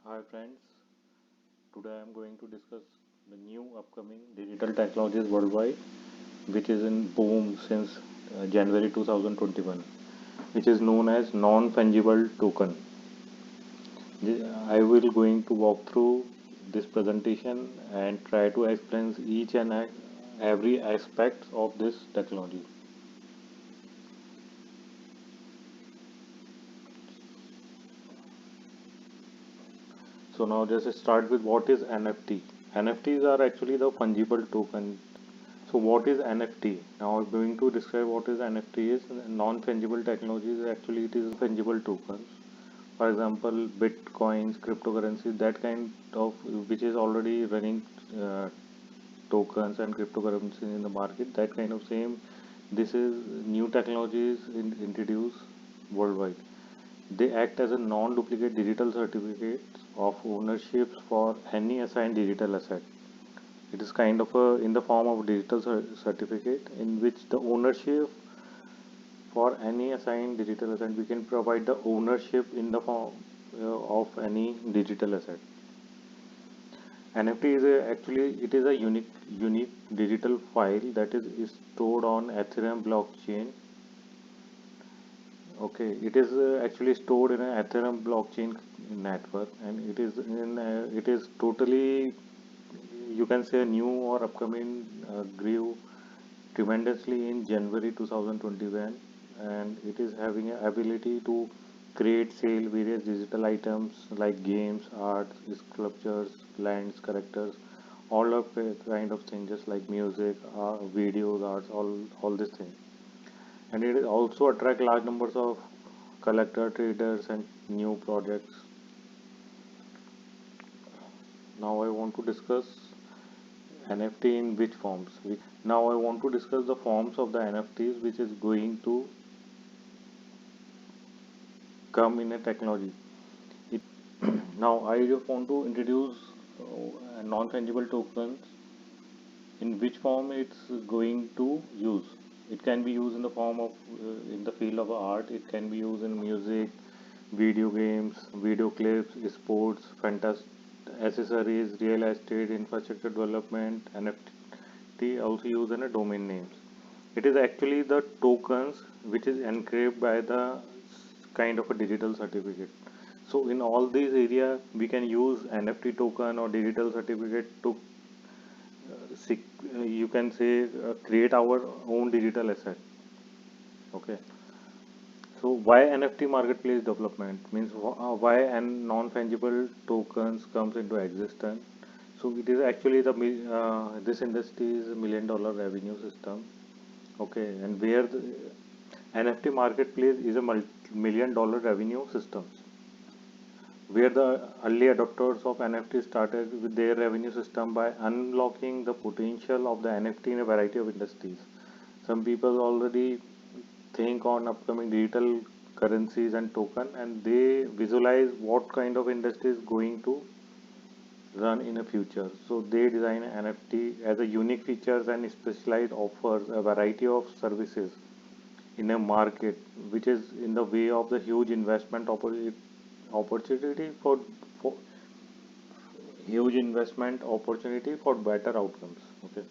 Hi friends, today I am going to discuss the new upcoming digital technologies worldwide which is in boom since January 2021, which is known as non-fungible token. I will going to walk through this presentation and try to explain each and every aspect of this technology. So now just start with what is NFT. NFTs are actually the fungible token. So what is NFT? Now I'm going to describe what is NFT is. Non-fungible technologies actually it is fungible tokens. For example, bitcoins, cryptocurrency, that kind of which is already running tokens and cryptocurrency in the market. That kind of same. This is new technologies introduced worldwide. They act as a non-duplicate digital certificates of ownership for any assigned digital asset. It is kind of in the form of digital certificate in which the ownership for any assigned digital asset, we can provide the ownership in the form of any digital asset. NFT is actually it is a unique digital file that is stored on Ethereum blockchain. Okay, it is actually stored in an Ethereum blockchain network, and it is totally, you can say, new or upcoming, grew tremendously in January 2021, and it is having an ability to create, sell various digital items like games, art, sculptures, lands, characters, all of kind of things, just like music, videos, arts, all these things. And it also attract large numbers of collector traders and new projects. Now I want to discuss NFT in which forms. Now I want to discuss the forms of the NFTs which is going to come in a technology. It, now I just want to introduce non-fungible tokens in which form it's going to use. It can be used in the form of in the field of art. It can be used in music, video games, video clips, sports, fantasy accessories, real estate, infrastructure development, NFT also used in a domain names. It is actually the tokens which is encrypted by the kind of a digital certificate. So in all these area we can use NFT token or digital certificate to you can say create our own digital asset. Okay. So why NFT marketplace development means why and non-fungible tokens comes into existence. So it is actually this industry is a $1 million revenue system. Okay, and where the NFT marketplace is a $1 million revenue system, where the early adopters of NFT started with their revenue system by unlocking the potential of the NFT in a variety of industries. Some people already think on upcoming digital currencies and token, and they visualize what kind of industry is going to run in the future. So they design NFT as a unique features and specialized offers a variety of services in a market which is in the way of the huge investment opportunity for huge investment opportunity for better outcomes. Okay,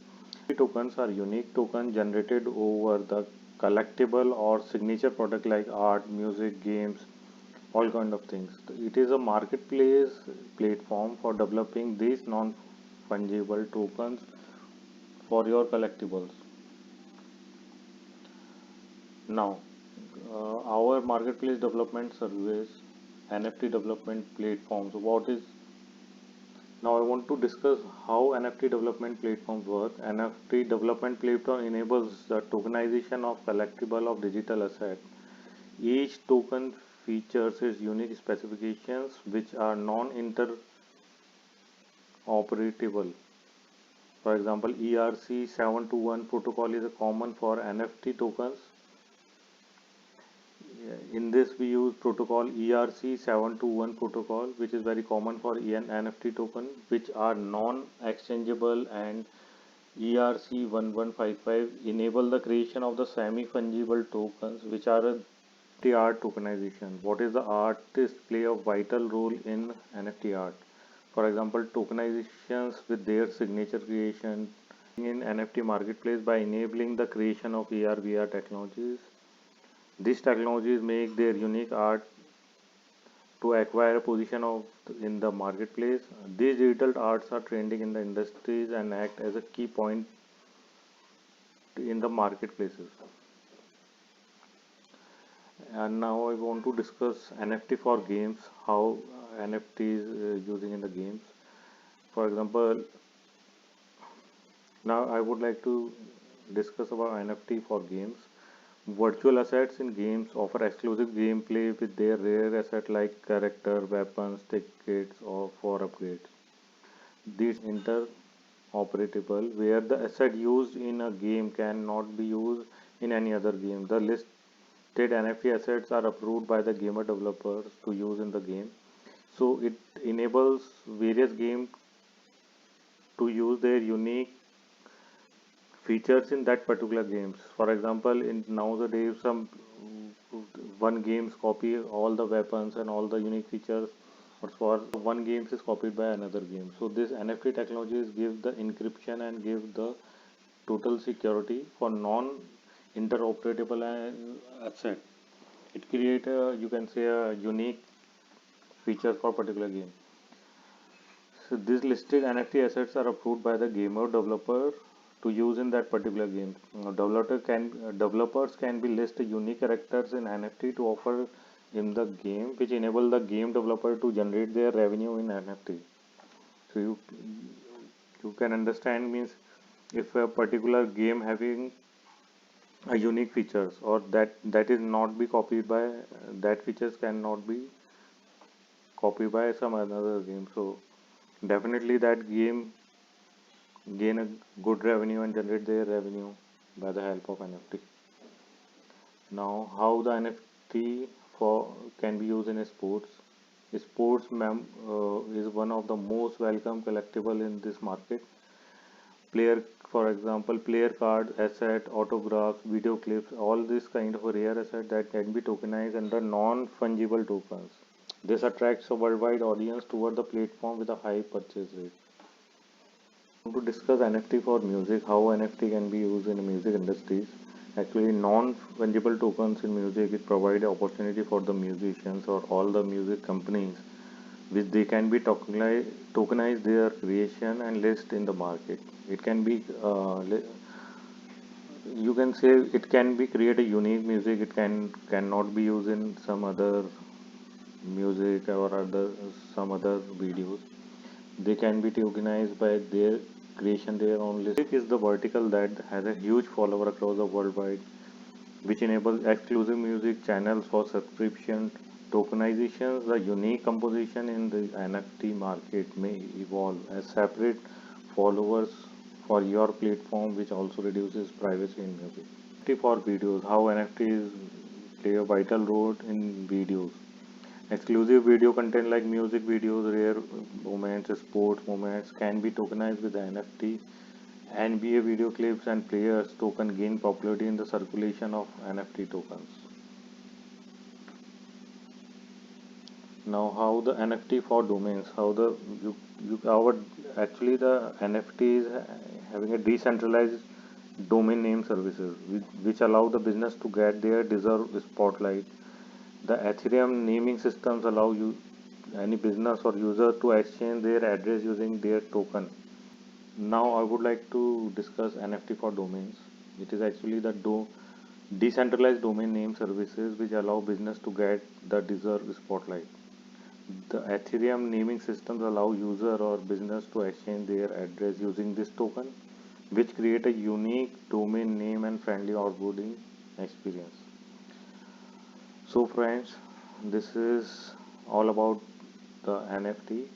tokens are unique tokens generated over the collectible or signature product like art, music, games, all kind of things. It is a marketplace platform for developing these non-fungible tokens for your collectibles. Now, our marketplace development service, NFT development platforms. What is now? I want to discuss how NFT development platforms work. NFT development platform enables the tokenization of collectible of digital asset. Each token features its unique specifications which are non-interoperable. For example, ERC721 protocol is a common for NFT tokens. In this we use protocol ERC721 protocol, which is very common for NFT token which are non-exchangeable, and ERC1155 enable the creation of the semi-fungible tokens which are NFT art tokenization. What is the artist play a vital role in NFT art? For example, tokenizations with their signature creation in NFT marketplace by enabling the creation of AR VR technologies. These technologies make their unique art to acquire a position of in the marketplace. These digital arts are trending in the industries and act as a key point in the marketplaces. And now I want to discuss NFT for games, how NFT is using in the games. For example, now I would like to discuss about NFT for games. Virtual assets in games offer exclusive gameplay with their rare asset like character, weapons, tickets, or for upgrades. These interoperable, where the asset used in a game cannot be used in any other game. The listed NFT assets are approved by the gamer developers to use in the game. So it enables various games to use their unique features in that particular games. For example, in nowadays some one games copy all the weapons and all the unique features, but for one games is copied by another game. So this NFT technologies give the encryption and give the total security for non interoperable asset. It create a, you can say, a unique feature for particular game. So these listed NFT assets are approved by the gamer developer to use in that particular game. Developers can be list unique characters in NFT to offer in the game, which enable the game developer to generate their revenue in NFT. So you can understand means if a particular game having a unique features or that is not be copied by that features cannot be copied by some another game. So definitely that game gain a good revenue and generate their revenue by the help of NFT. Now, how the NFT for can be used in sports? Is one of the most welcome collectible in this market. Player, for example, player cards, asset, autographs, video clips, all this kind of a rare asset that can be tokenized under non-fungible tokens. This attracts a worldwide audience toward the platform with a high purchase rate. To discuss NFT for music, how NFT can be used in music industries. Actually, non-fungible tokens in music, it provide opportunity for the musicians or all the music companies, which they can be tokenize their creation and list in the market. It can be, you can say, it can be create a unique music. It cannot be used in some other music or other some other videos. They can be tokenized by their creation their own list. Music is the vertical that has a huge follower across the worldwide, which enables exclusive music channels for subscription. Tokenizations, the unique composition in the NFT market may evolve as separate followers for your platform, which also reduces privacy in music. NFT for videos, how NFTs play a vital role in videos. Exclusive video content like music videos, rare moments, sports moments can be tokenized with the NFT. NBA video clips and players token gain popularity in the circulation of NFT tokens. Now, how the NFT for domains? How the our actually the NFT is having a decentralized domain name services which allow the business to get their deserved spotlight. The Ethereum naming systems allow you any business or user to exchange their address using their token. Now I would like to discuss NFT for domains. It is actually the decentralized domain name services which allow business to get the deserved spotlight. The Ethereum naming systems allow user or business to exchange their address using this token, which create a unique domain name and friendly onboarding experience. So friends, this is all about the NFT.